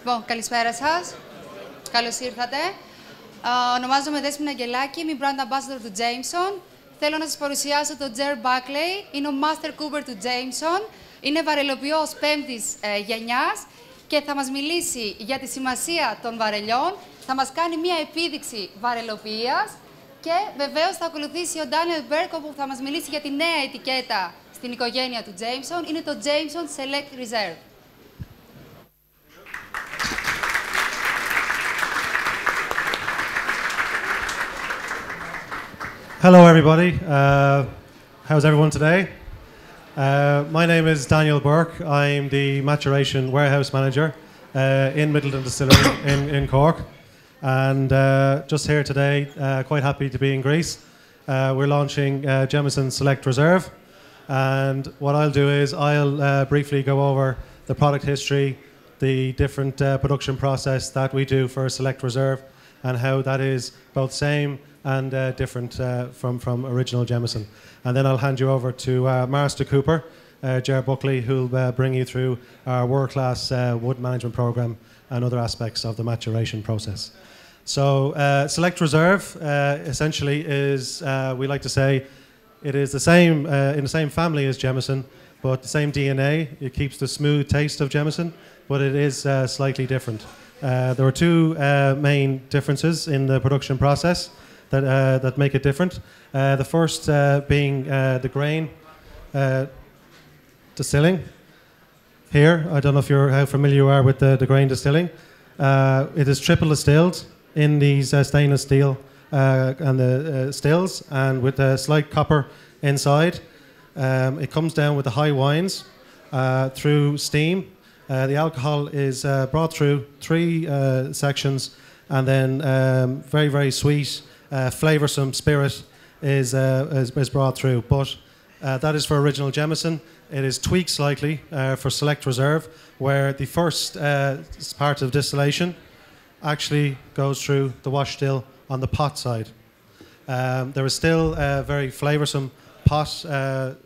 Λοιπόν, καλησπέρα σας. Καλώς ήρθατε. Ονομάζομαι Δέσποινα Αγγελάκη, είμαι brand ambassador του Jameson. Θέλω να σας παρουσιάσω τον Jer Bucler, είναι ο Master Cooper του Jameson. Είναι βαρελοποιός 5ης γενιάς και θα μας μιλήσει για τη σημασία των βαρελιών. Θα μας κάνει μία επίδειξη βαρελοποιίας και βεβαίως θα ακολουθήσει ο Daniel Burke, που θα μας μιλήσει για τη νέα ετικέτα στην οικογένεια του Jameson. Είναι το Jameson Select Reserve. Hello, everybody. How's everyone today? My name is Daniel Burke. I'm the maturation warehouse manager in Middleton Distillery in Cork. And just here today, quite happy to be in Greece. We're launching Jameson Select Reserve. And what I'll do is I'll briefly go over the product history, the different production process that we do for Select Reserve, and how that is both same and different from original Jameson. And then I'll hand you over to Master Cooper, Jer Buckley, who'll bring you through our world-class wood management program and other aspects of the maturation process. So Select Reserve essentially is, we like to say, it is the same in the same family as Jameson, but the same DNA. It keeps the smooth taste of Jameson, but it is slightly different. There are two main differences in the production process that make it different. The first being the grain distilling. Here, I don't know if how familiar you are with the grain distilling. It is triple distilled in these stainless steel and the stills, and with a slight copper inside. It comes down with the high wines through steam. The alcohol is brought through 3 sections, and then very, very sweet, flavoursome spirit is brought through. But that is for original Jameson. It is tweaked slightly for Select Reserve, where the first part of distillation actually goes through the wash still on the pot side. There is still very flavoursome pot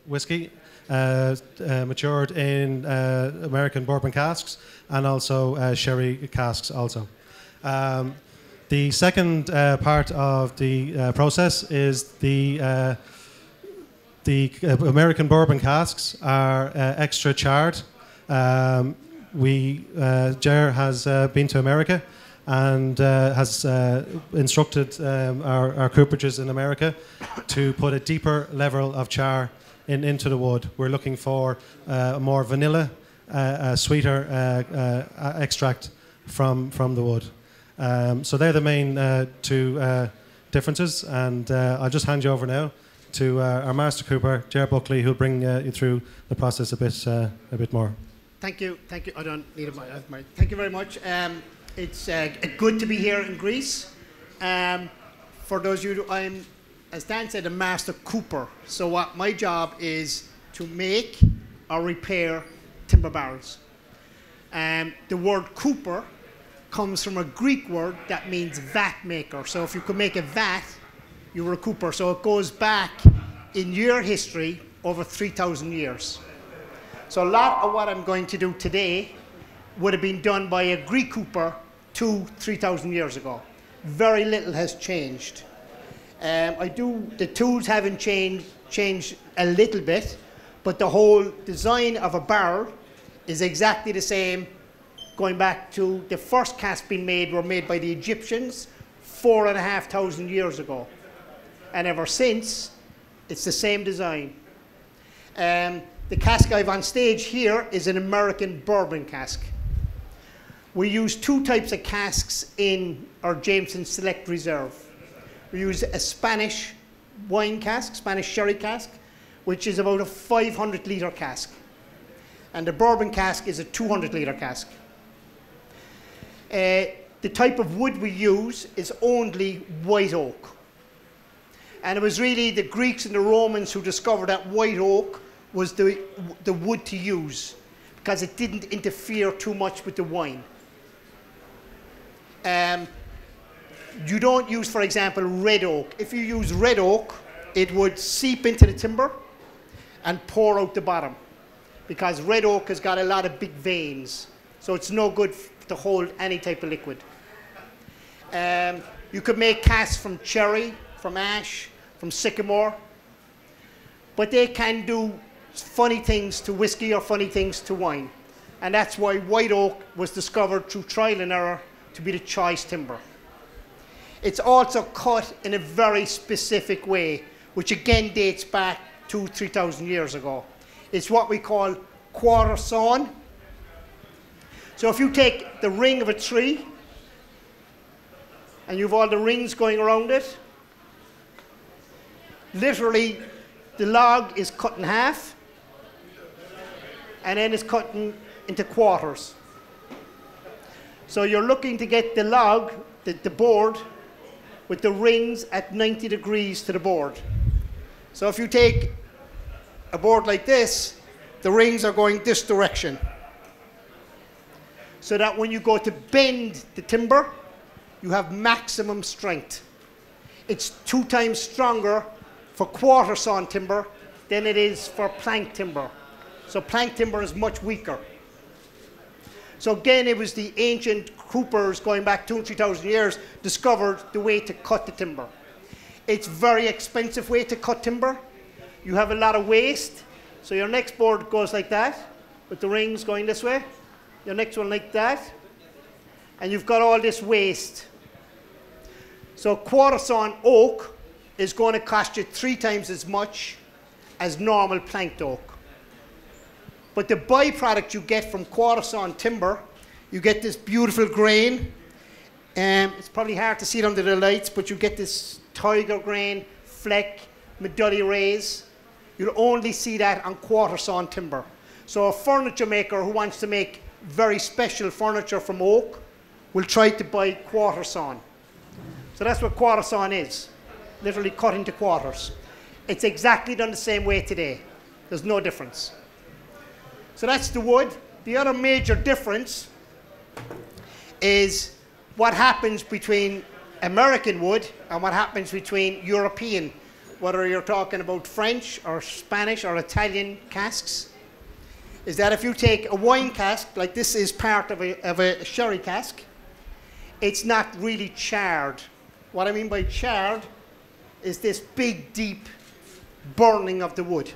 whiskey, matured in American Bourbon casks, and also sherry casks also. The second part of the process is the American Bourbon casks are extra charred. Jer has been to America and has instructed our cooperages in America to put a deeper level of char into the wood. We're looking for a more vanilla, sweeter extract from the wood. So they're the main 2 differences, and I'll just hand you over now to our Master Cooper, Jer Buckley, who'll bring you through the process a bit more. Thank you. I don't need a mic. Thank you very much. It's good to be here in Greece. For those of you, I'm, as Dan said, a Master Cooper. So what my job is to make or repair timber barrels. The word Cooper comes from a Greek word that means vat maker. So if you could make a vat, you were a cooper. So it goes back in your history over 3,000 years. So a lot of what I'm going to do today would have been done by a Greek cooper 3,000 years ago. Very little has changed. The tools haven't changed a little bit, but the whole design of a barrel is exactly the same. Going back to the first casks being made were made by the Egyptians 4,500 years ago. And ever since, it's the same design. The cask I have on stage here is an American bourbon cask. We use 2 types of casks in our Jameson Select Reserve. We use a Spanish wine cask, Spanish sherry cask, which is about a 500-litre cask. And the bourbon cask is a 200-litre cask. The type of wood we use is only white oak. And it was really the Greeks and the Romans who discovered that white oak was the wood to use, because it didn't interfere too much with the wine. You don't use, for example, red oak. If you use red oak, it would seep into the timber and pour out the bottom, because red oak has got a lot of big veins. So it's no good to hold any type of liquid. You could make casks from cherry, from ash, from sycamore, but they can do funny things to whiskey or funny things to wine. And that's why white oak was discovered through trial and error to be the choice timber. It's also cut in a very specific way, which again dates back 2,000–3,000 years ago. It's what we call Quarter-Sawn. So if you take the ring of a tree, and you've all the rings going around it, literally the log is cut in half, and then it's cut into quarters. So you're looking to get the log, the board, with the rings at 90 degrees to the board. So if you take a board like this, the rings are going this direction. So that when you go to bend the timber, you have maximum strength. It's 2 times stronger for quarter-sawn timber than it is for plank timber. So plank timber is much weaker. So again, it was the ancient coopers going back 2,000–3,000 years discovered the way to cut the timber. It's a very expensive way to cut timber. You have a lot of waste. So your next board goes like that, with the rings going this way. Your next one like that. And you've got all this waste. So quarter-sawn oak is going to cost you 3 times as much as normal planked oak. But the byproduct you get from quarter-sawn timber, you get this beautiful grain. It's probably hard to see it under the lights, but you get this tiger grain, fleck, medulla rays. You'll only see that on quarter-sawn timber. So a furniture maker who wants to make very special furniture from oak will try to buy quarter-sawn. So that's what quarter-sawn is, literally cut into quarters. It's exactly done the same way today. There's no difference. So that's the wood. The other major difference is what happens between American wood and what happens between European, whether you're talking about French or Spanish or Italian casks, is that if you take a wine cask, like this is part of a sherry cask, it's not really charred. What I mean by charred is this big, deep burning of the wood.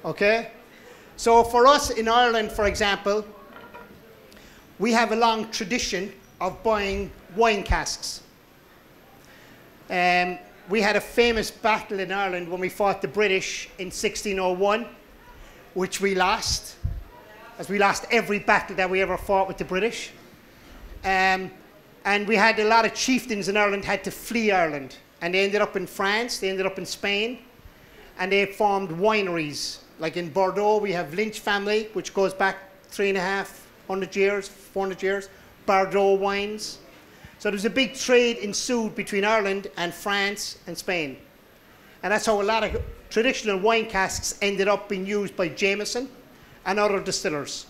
Okay? So for us in Ireland, for example, we have a long tradition of buying wine casks. We had a famous battle in Ireland when we fought the British in 1601, which we lost, as we lost every battle that we ever fought with the British. And we had a lot of chieftains in Ireland had to flee Ireland. And they ended up in France, they ended up in Spain, and they formed wineries. Like in Bordeaux, we have Lynch family, which goes back 350 years, 400 years, Bordeaux wines. So there was a big trade ensued between Ireland and France and Spain. And that's how a lot of traditional wine casks ended up being used by Jameson and other distillers.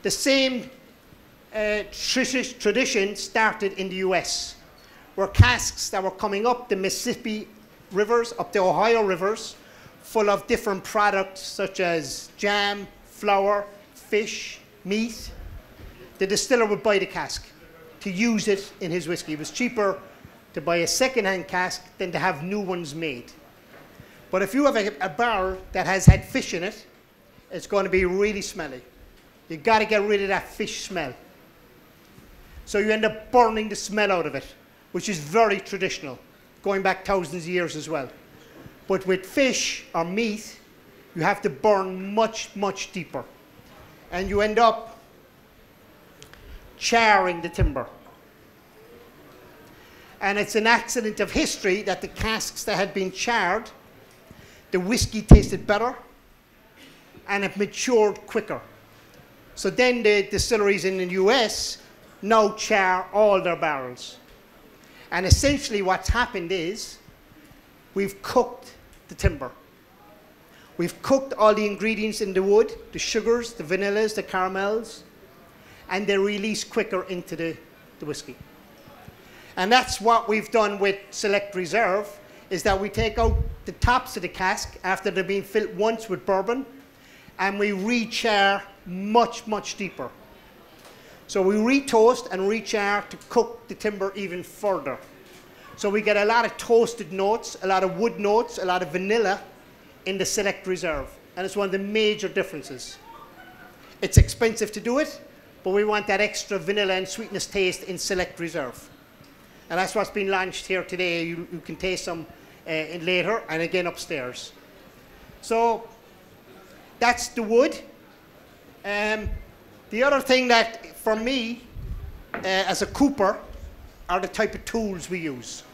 The same tradition started in the US, where casks that were coming up the Mississippi rivers, up the Ohio rivers, full of different products such as jam, flour, fish, meat, the distiller would buy the cask to use it in his whiskey. It was cheaper to buy a second-hand cask than to have new ones made. But if you have a barrel that has had fish in it, it's going to be really smelly. You've got to get rid of that fish smell. So you end up burning the smell out of it, which is very traditional, going back thousands of years as well. But with fish or meat, you have to burn much, much deeper. And you end up charring the timber. And it's an accident of history that the casks that had been charred, the whiskey tasted better and it matured quicker. So then the distilleries in the US now char all their barrels. And essentially what's happened is we've cooked the timber. We've cooked all the ingredients in the wood, the sugars, the vanillas, the caramels, and they release quicker into the whiskey. And that's what we've done with Select Reserve, is that we take out the tops of the cask after they've been filled once with bourbon, and we re-char much, much deeper. So we re-toast and re-char to cook the timber even further. So we get a lot of toasted notes, a lot of wood notes, a lot of vanilla in the Select Reserve. And it's one of the major differences. It's expensive to do it, but we want that extra vanilla and sweetness taste in Select Reserve. And that's what's been launched here today. You can taste some later and again upstairs. So that's the wood. The other thing that, for me, as a cooper, are the type of tools we use.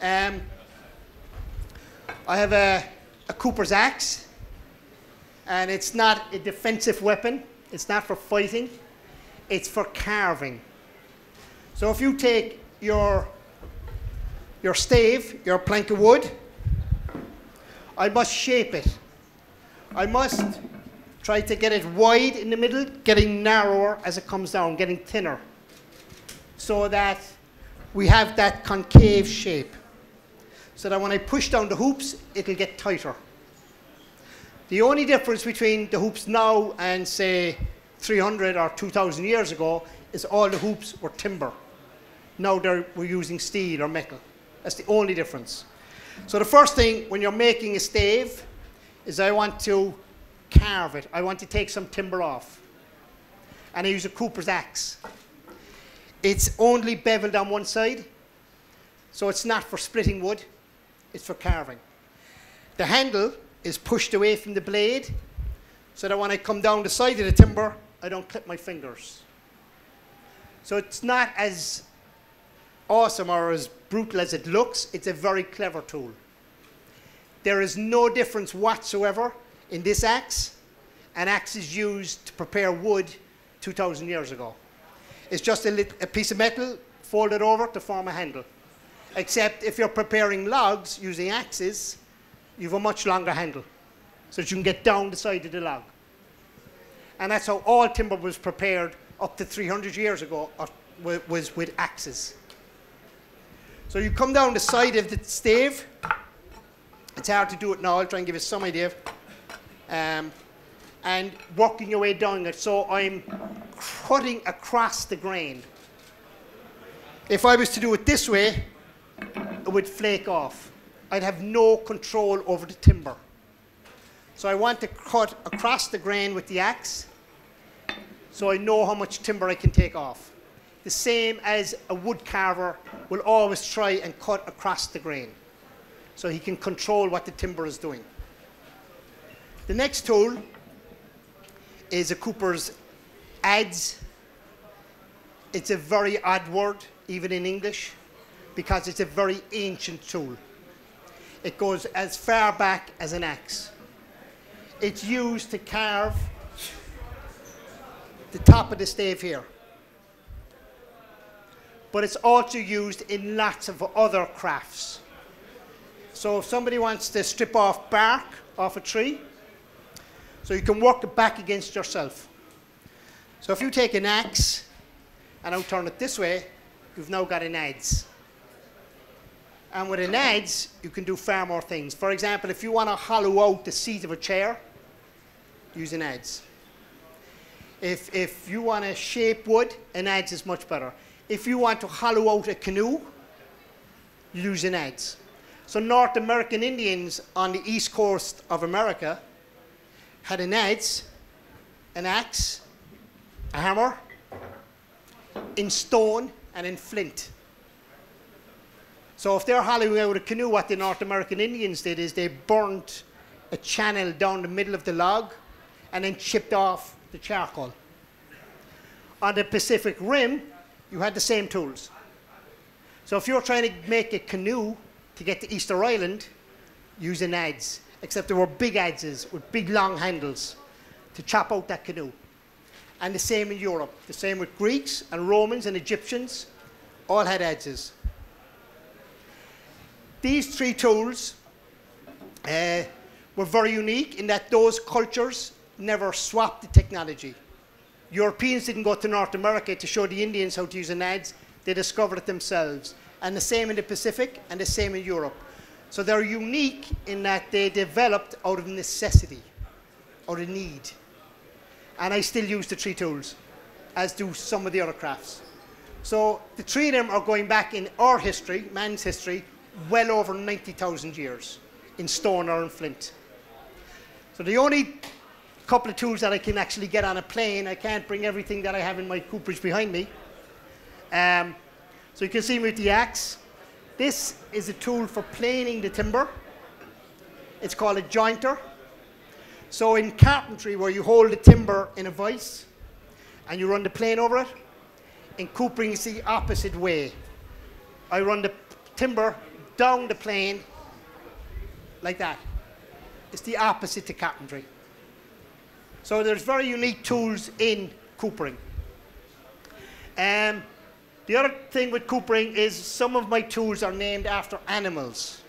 I have a cooper's axe, and it's not a defensive weapon. It's not for fighting. It's for carving. So if you take your stave, your plank of wood, I must shape it. I must try to get it wide in the middle, getting narrower as it comes down, getting thinner, so that we have that concave shape, so that when I push down the hoops, it'll get tighter. The only difference between the hoops now and, say, 300 or 2,000 years ago is all the hoops were timber. Now we're using steel or metal. That's the only difference. So the first thing when you're making a stave is I want to carve it. I want to take some timber off. And I use a cooper's axe. It's only beveled on one side, so it's not for splitting wood, it's for carving. The handle is pushed away from the blade, so that when I come down the side of the timber, I don't clip my fingers. So it's not as awesome or as brutal as it looks. It's a very clever tool. There is no difference whatsoever in this axe and axes used to prepare wood 2,000 years ago. It's just a piece of metal folded over to form a handle. Except if you're preparing logs using axes, you have a much longer handle, so that you can get down the side of the log. And that's how all timber was prepared up to 300 years ago, was with axes. So you come down the side of the stave. It's hard to do it now. I'll try and give you some idea. And working your way down it. So I'm cutting across the grain. If I was to do it this way, it would flake off. I'd have no control over the timber. So I want to cut across the grain with the axe, so I know how much timber I can take off. The same as a wood carver will always try and cut across the grain, so he can control what the timber is doing. The next tool is a cooper's adze. It's a very odd word, even in English, because it's a very ancient tool. It goes as far back as an axe. It's used to carve the top of the stave here. But it's also used in lots of other crafts. So if somebody wants to strip off bark off a tree, so you can work it back against yourself. So if you take an axe and I'll turn it this way, you've now got an adze. And with an adze, you can do far more things. For example, if you want to hollow out the seat of a chair, use an adze. If you want to shape wood, an adze is much better. If you want to hollow out a canoe, use an adze. So North American Indians on the east coast of America had an adze, an axe, a hammer, in stone and in flint. So if they're hollowing out a canoe, what the North American Indians did is they burnt a channel down the middle of the log and then chipped off the charcoal. On the Pacific Rim, you had the same tools. So if you're trying to make a canoe to get to Easter Island, use an adze. Except there were big adzes with big long handles to chop out that canoe. And the same in Europe. The same with Greeks and Romans and Egyptians, all had adzes. These three tools were very unique in that those cultures never swapped the technology. Europeans didn't go to North America to show the Indians how to use an adze. They discovered it themselves. And the same in the Pacific and the same in Europe. So they're unique in that they developed out of necessity, out of need. And I still use the three tools. as do some of the other crafts. So the three of them are going back in our history, man's history, well over 90,000 years in stone or in flint. So the only couple of tools that I can actually get on a plane, I can't bring everything that I have in my cooperage behind me. So you can see with the axe, this is a tool for planing the timber. It's called a jointer. So in carpentry, where you hold the timber in a vise and you run the plane over it, in coopering it's the opposite way. I run the timber down the plane like that. It's the opposite to carpentry. So there's very unique tools in coopering. The other thing with coopering is some of my tools are named after animals.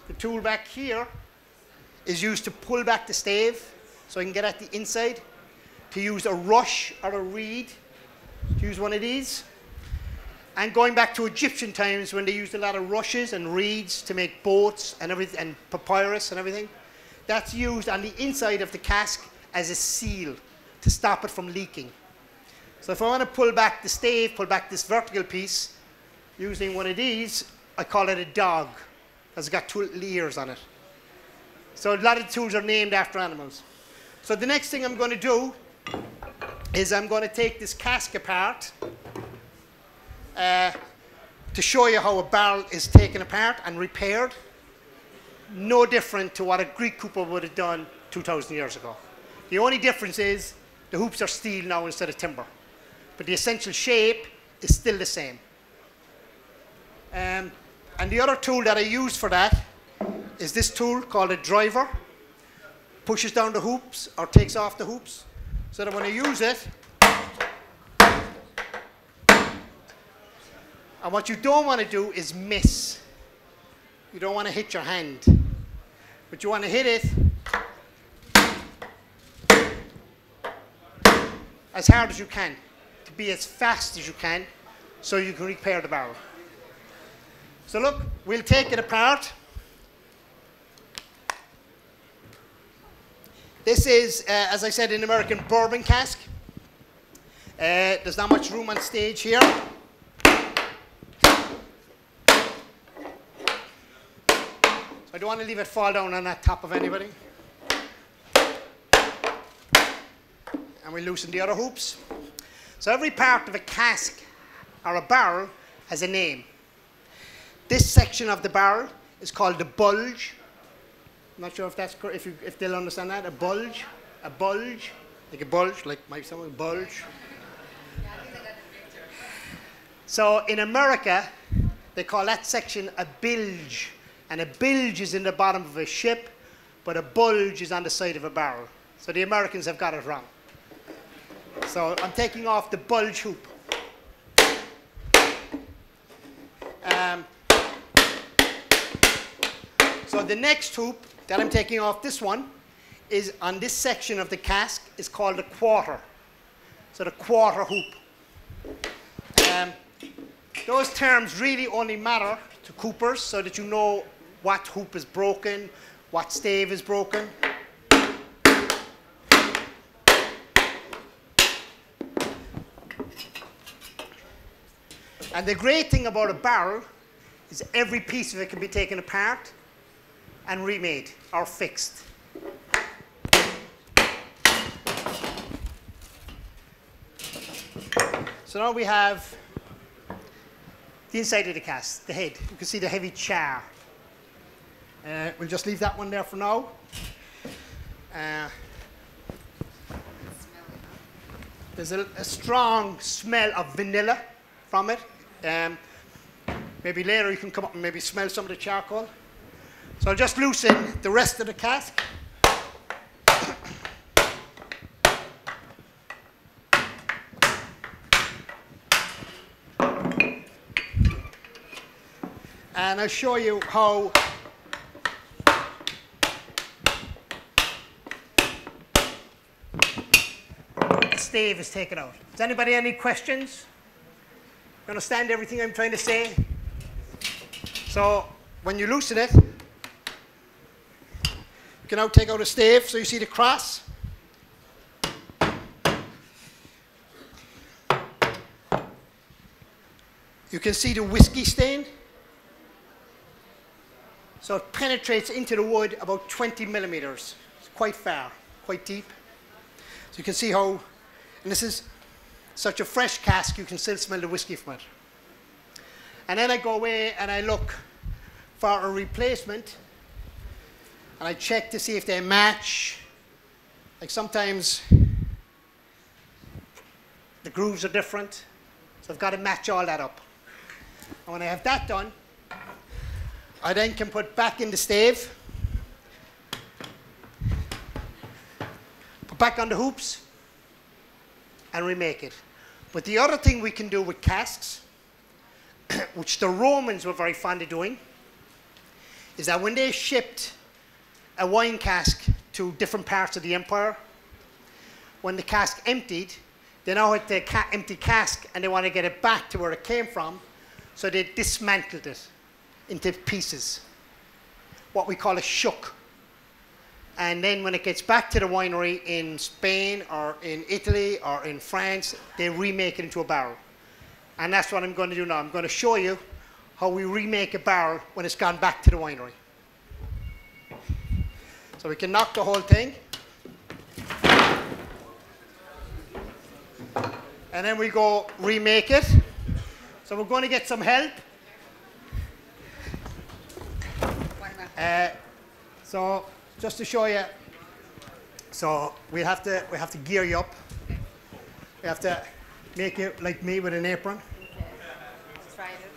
The tool back here is used to pull back the stave so I can get at the inside, to use a rush or a reed, to use one of these. And going back to Egyptian times when they used a lot of rushes and reeds to make boats and everything, and papyrus and everything, that's used on the inside of the cask as a seal to stop it from leaking. So if I want to pull back the stave, pull back this vertical piece, using one of these, I call it a dog, because it's got two little ears on it. So a lot of the tools are named after animals. So the next thing I'm going to do is I'm going to take this cask apart to show you how a barrel is taken apart and repaired. No different to what a Greek cooper would have done 2,000 years ago. The only difference is the hoops are steel now instead of timber. But the essential shape is still the same. And the other tool that I use for that is this tool called a driver. Pushes down the hoops or takes off the hoops, so that when I use it, and what you don't want to do is miss. You don't want to hit your hand, but you want to hit it as hard as you can, to be as fast as you can, so you can repair the barrel. So look, we'll take it apart. This is, as I said, an American bourbon cask. There's not much room on stage here. So I don't want to leave it fall down on that top of anybody. And we loosen the other hoops. So every part of a cask or a barrel has a name. This section of the barrel is called the bulge. I'm not sure if that's correct, if they'll understand that. A bulge, like a bulge, like my someone bulge. So in America, they call that section a bilge, and a bilge is in the bottom of a ship, but a bulge is on the side of a barrel. So the Americans have got it wrong. So I'm taking off the bulge hoop. So the next hoop that I'm taking off, this one, is on this section of the cask, is called a quarter. So the quarter hoop. Those terms really only matter to coopers so that you know what hoop is broken, what stave is broken. And the great thing about a barrel is every piece of it can be taken apart and remade or fixed. So now we have the inside of the cask, the head. You can see the heavy char. We'll just leave that one there for now. There's a strong smell of vanilla from it. Maybe later you can come up and maybe smell some of the charcoal. So I'll just loosen the rest of the cask. And I'll show you how the stave is taken out. Does anybody have any questions? You understand everything I'm trying to say? So when you loosen it, you can now take out a stave, so you see the cross. You can see the whiskey stain. So it penetrates into the wood about 20 millimeters. It's quite far, quite deep. So you can see how, and this is such a fresh cask, you can still smell the whiskey from it. And then I go away and I look for a replacement, and I check to see if they match. Like sometimes the grooves are different, so I've got to match all that up. And when I have that done, I then can put back in the stave, put back on the hoops, and remake it. But the other thing we can do with casks, which the Romans were very fond of doing, is that when they shipped a wine cask to different parts of the empire, when the cask emptied, they now had the empty cask and they want to get it back to where it came from, so they dismantled it into pieces, what we call a shook. And then when it gets back to the winery in Spain or in Italy or in France, they remake it into a barrel. And that's what I'm going to do now. I'm going to show you how we remake a barrel when it's gone back to the winery. So we can knock the whole thing. And then we go remake it. So we're going to get some help. So just to show you, so we have to gear you up. We have to make you like me with an apron. Okay. Let's try it.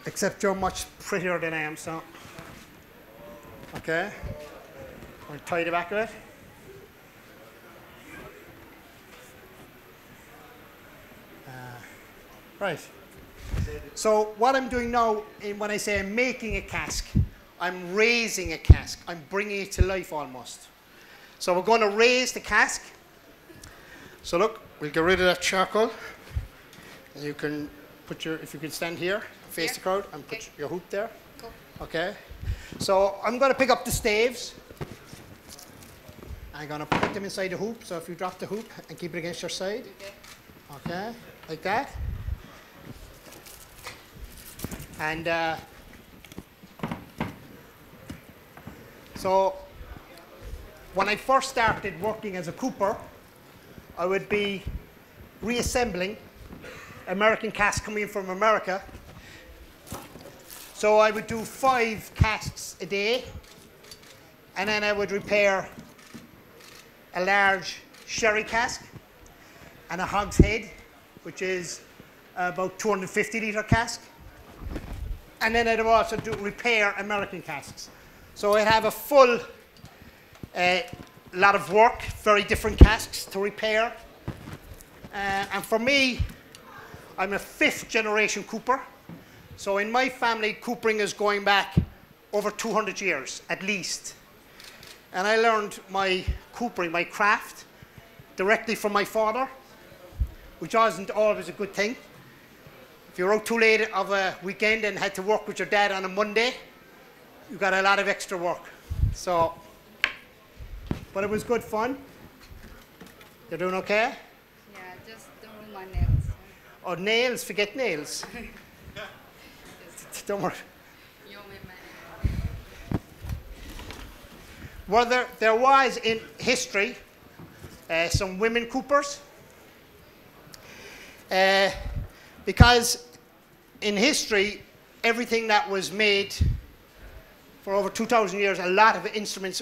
Except you're much prettier than I am, so. Okay. We'll tie the back of it. Right. So what I'm doing now, when I say I'm making a cask, I'm raising a cask. I'm bringing it to life almost. So we're going to raise the cask. So look, we'll get rid of that charcoal. And you can put your, if you can stand here, face the crowd, and put your hoop there. Cool. Okay. So I'm going to pick up the staves. I'm going to put them inside the hoop. So if you drop the hoop and keep it against your side. Okay. Okay, like that. And so when I first started working as a cooper, I would be reassembling American casks coming in from America. So I would do 5 casks a day, and then I would repair a large sherry cask and a hogshead, which is about 250-litre cask. And then I'd also repair American casks. So I'd have a full lot of work, very different casks to repair. And for me, I'm a 5th generation cooper. So in my family, coopering is going back over 200 years, at least. And I learned my coopering, my craft, directly from my father, which wasn't always a good thing. If you were out too late of a weekend and had to work with your dad on a Monday, you got a lot of extra work. So, but it was good fun. You're doing okay? Yeah, just don't ruin my nails. Oh, nails, forget nails. Don't worry. You're my man. Well, there was in history some women coopers. Because in history, everything that was made for over 2,000 years, a lot of instruments,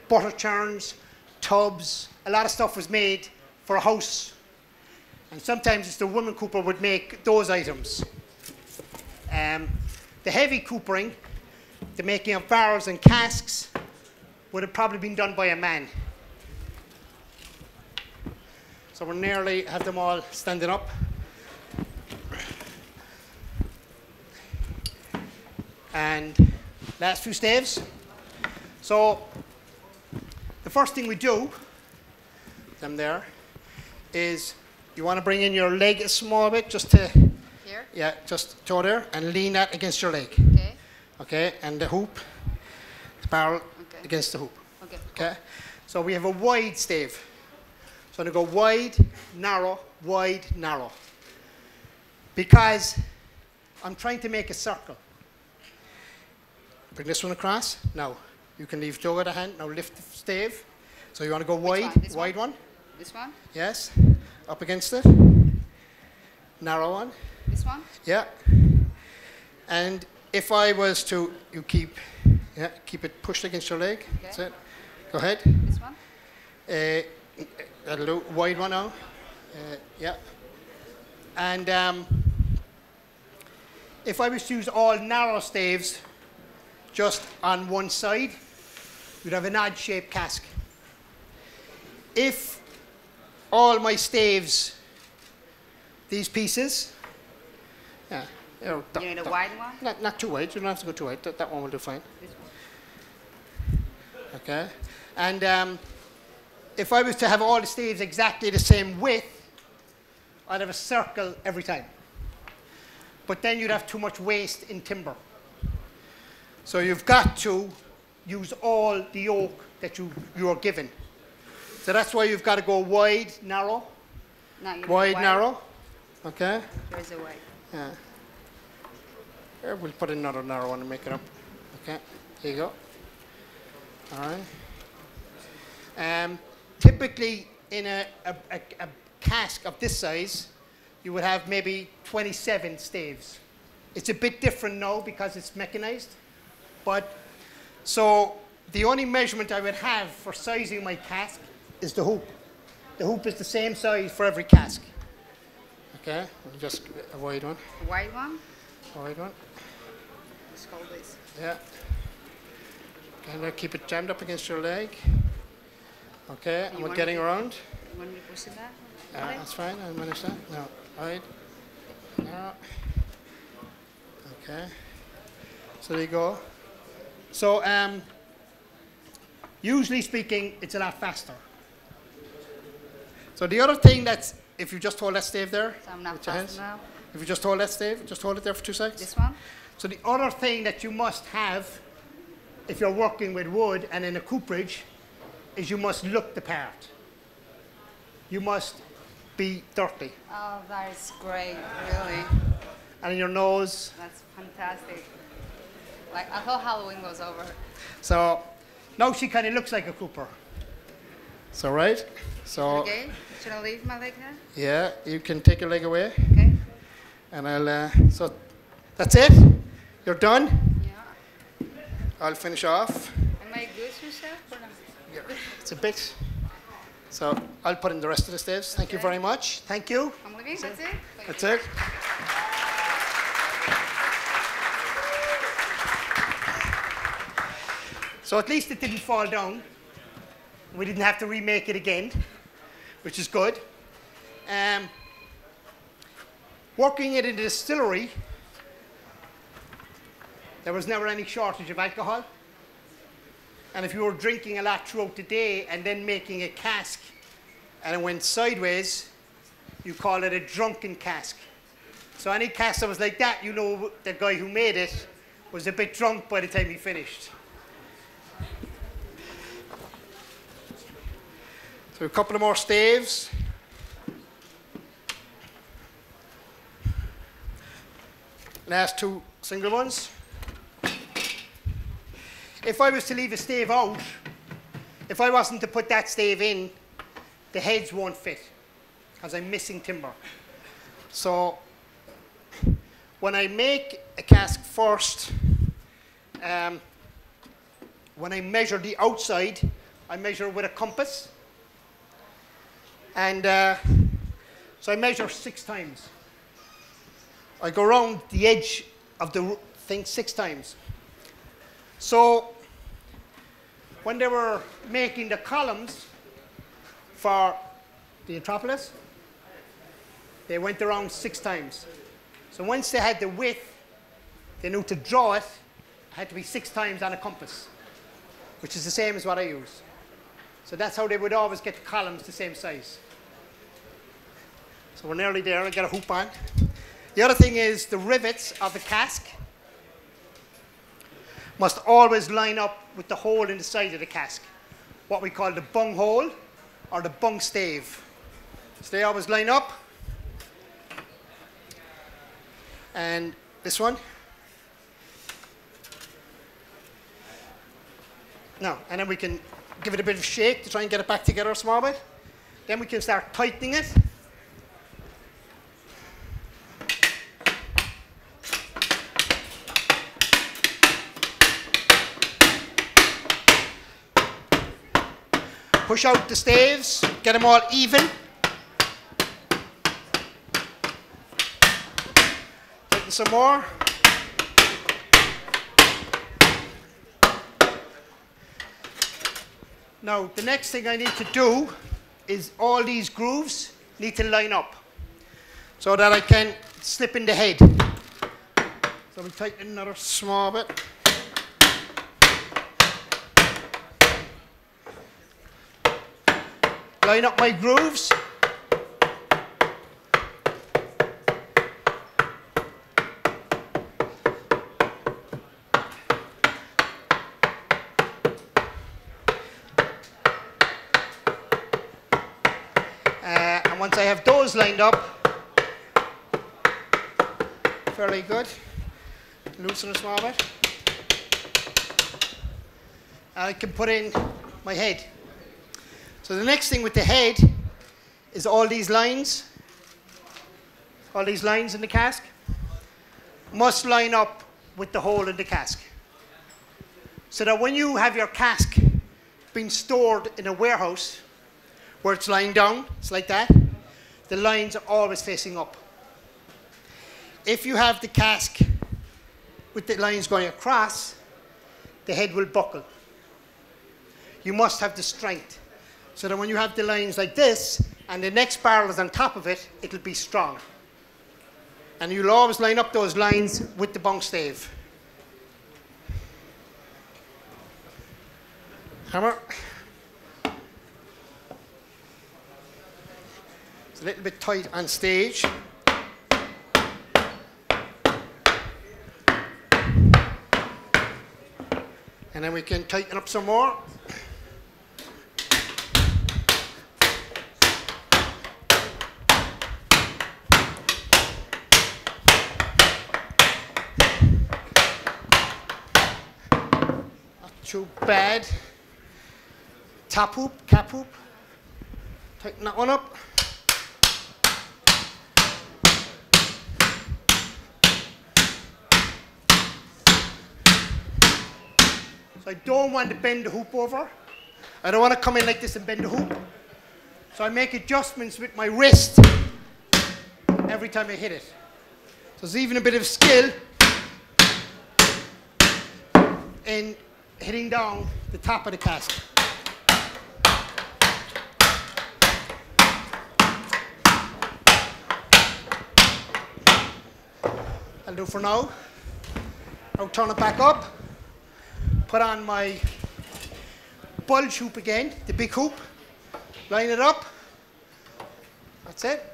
butter churns, tubs, a lot of stuff was made for a house. And sometimes it's the woman cooper would make those items. The heavy coopering, the making of barrels and casks, would have probably been done by a man. So we nearly have them all standing up. And last few staves. So the first thing we do, them there, is you want to bring in your leg a small bit, just to, Here? yeah, just toe there, and lean that against your leg. Okay. Okay, and the hoop, the barrel against the hoop. Okay. Okay, so we have a wide stave. So I'm going to go wide, narrow, because I'm trying to make a circle. Bring this one across. Now, you can leave Joe at a hand. Now lift the stave. So you want to go wide, wide one? This one? Yes. Up against it. Narrow one. This one? Yeah. And if I was to, you keep it pushed against your leg. Okay. That's it. Go ahead. This one? That'll do. Wide one now. Yeah. And if I was to use all narrow staves just on one side, you'd have an odd-shaped cask. If all my staves, these pieces, yeah, you need a wide one? Not too wide. You don't have to go too wide. That one will do fine. This one. Okay. And if I was to have all the staves exactly the same width, I'd have a circle every time. But then you'd have too much waste in timber. So you've got to use all the oak that you are given. So that's why you've got to go wide, narrow. No, wide, narrow. Okay. There's a wide. Yeah. Here, we'll put another narrow one and make it up. Okay. Here you go. All right. Typically, in a cask of this size, you would have maybe 27 staves. It's a bit different now because it's mechanized. But so the only measurement I would have for sizing my cask is the hoop. The hoop is the same size for every cask. Okay, we'll just a wide one. A wide one? A wide one. Let's hold this. Yeah. And keep it jammed up against your leg. Okay, and we're getting around. You want me to push it back? That's fine, I'll manage that. No, wide. Narrow. Okay. So there you go. So, usually speaking, it's a lot faster. So the other thing that's, if you just hold that stave there, so I'm not with your hands, now. if you just hold that stave, just hold it there for 2 seconds. This one? So the other thing that you must have, if you're working with wood and in a cooperage, is you must look the part. You must be dirty. Oh, that is great, really. And your nose. That's fantastic. Like, I thought Halloween was over. So now she kind of looks like a cooper. So right? So Okay, should I leave my leg here? yeah, you can take your leg away. Okay. And I'll, so that's it? You're done? Yeah. I'll finish off. Am I good, yourself, or not? Yeah, it's a bit. So I'll put in the rest of the staves. Thank you very much. Thank you. I'm leaving, that's it? That's it. So at least it didn't fall down. We didn't have to remake it again, which is good. Working it in a distillery, there was never any shortage of alcohol. And if you were drinking a lot throughout the day and then making a cask and it went sideways, you call it a drunken cask. So any cask that was like that, you know the guy who made it was a bit drunk by the time he finished. So a couple of more staves. Last 2 single ones. If I was to leave a stave out, if I wasn't to put that stave in, the heads won't fit because I'm missing timber. So when I make a cask first, when I measure the outside, I measure with a compass. And so I measure 6 times. I go around the edge of the thing 6 times. So when they were making the columns for the Metropolis, they went around 6 times. So once they had the width, they knew to draw it, it had to be 6 times on a compass, which is the same as what I use. So that's how they would always get the columns the same size. So we're nearly there. I got a hoop on. The other thing is the rivets of the cask must always line up with the hole in the side of the cask, what we call the bung hole or the bung stave. So they always line up. And this one. Now, and then we can give it a bit of shake to try and get it back together a small bit. Then we can start tightening it. Push out the staves, get them all even. Tighten some more. Now, the next thing I need to do is all these grooves need to line up so that I can slip in the head. So we tighten another small bit. Line up my grooves. And once I have those lined up, fairly good, loosen a small bit, I can put in my head. So the next thing with the head is all these lines in the cask must line up with the hole in the cask. So that when you have your cask being stored in a warehouse where it's lying down, it's like that, the lines are always facing up. If you have the cask with the lines going across, the head will buckle. You must have the strength. So that when you have the lines like this, and the next barrel is on top of it, it'll be strong. And you'll always line up those lines with the bunk stave. Hammer. It's a little bit tight on stage. And then we can tighten up some more. Too bad. Top hoop, cap hoop. Tighten that one up. So I don't want to bend the hoop over. I don't want to come in like this and bend the hoop. So I make adjustments with my wrist every time I hit it. So there's even a bit of skill in hitting down the top of the cask. I'll do for now. I'll turn it back up, put on my bulge hoop again, the big hoop, line it up. That's it.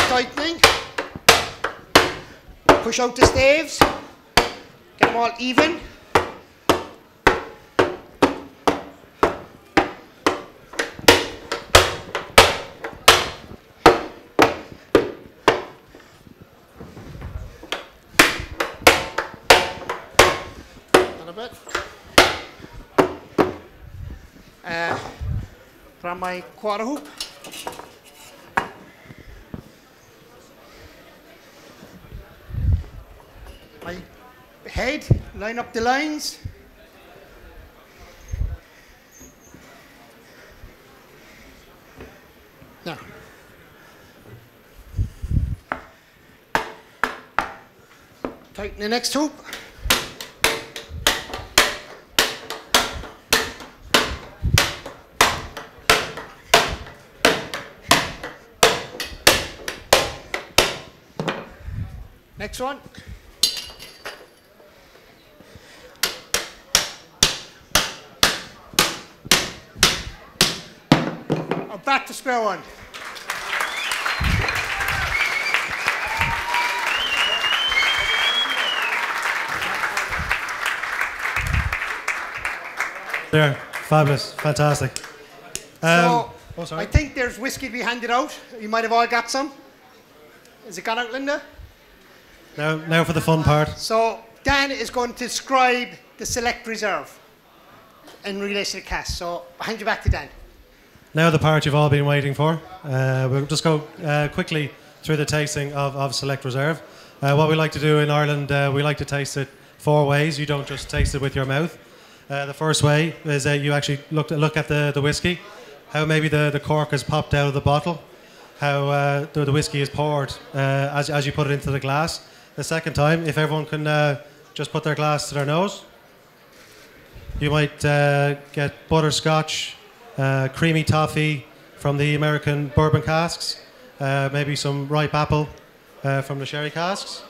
Tightening, push out the staves, get them all even. And a bit. From my quarter hoop. My head, line up the lines. Now, tighten the next hoop. Next one. Back to square one. There, fabulous, fantastic. I think there's whiskey to be handed out. You might have all got some. Is it gone out, Linda? Now for the fun part. So Dan is going to describe the select reserve in relation to Cask. So I'll hand you back to Dan. Now the part you've all been waiting for. We'll just go quickly through the tasting of Select Reserve. What we like to do in Ireland, we like to taste it 4 ways. You don't just taste it with your mouth. The first way is that you actually look at the whiskey, how maybe the cork has popped out of the bottle, how the whiskey is poured as you put it into the glass. The second time, if everyone can just put their glass to their nose, you might get butterscotch, creamy toffee from the American Bourbon casks, maybe some ripe apple from the sherry casks.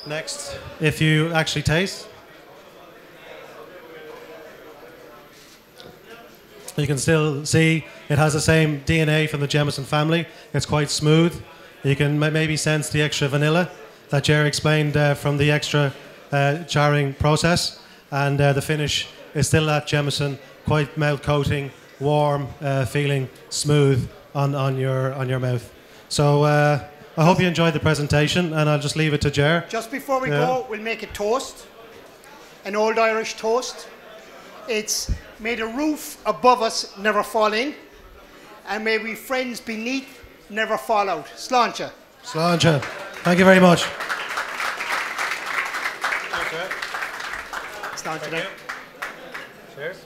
Next, if you actually taste, you can still see it has the same DNA from the Jameson family. It's quite smooth. You can maybe sense the extra vanilla that Jerry explained from the extra charring process. And the finish is still that Jameson, quite mouth coating, warm, feeling smooth on your mouth. So I hope you enjoyed the presentation, and I'll just leave it to Jer. Just before we go, we'll make a toast, an old Irish toast. It's may the roof above us never fall in, and may we friends beneath never fall out. Sláinte. Sláinte. Thank you very much. Sláinte. Cheers.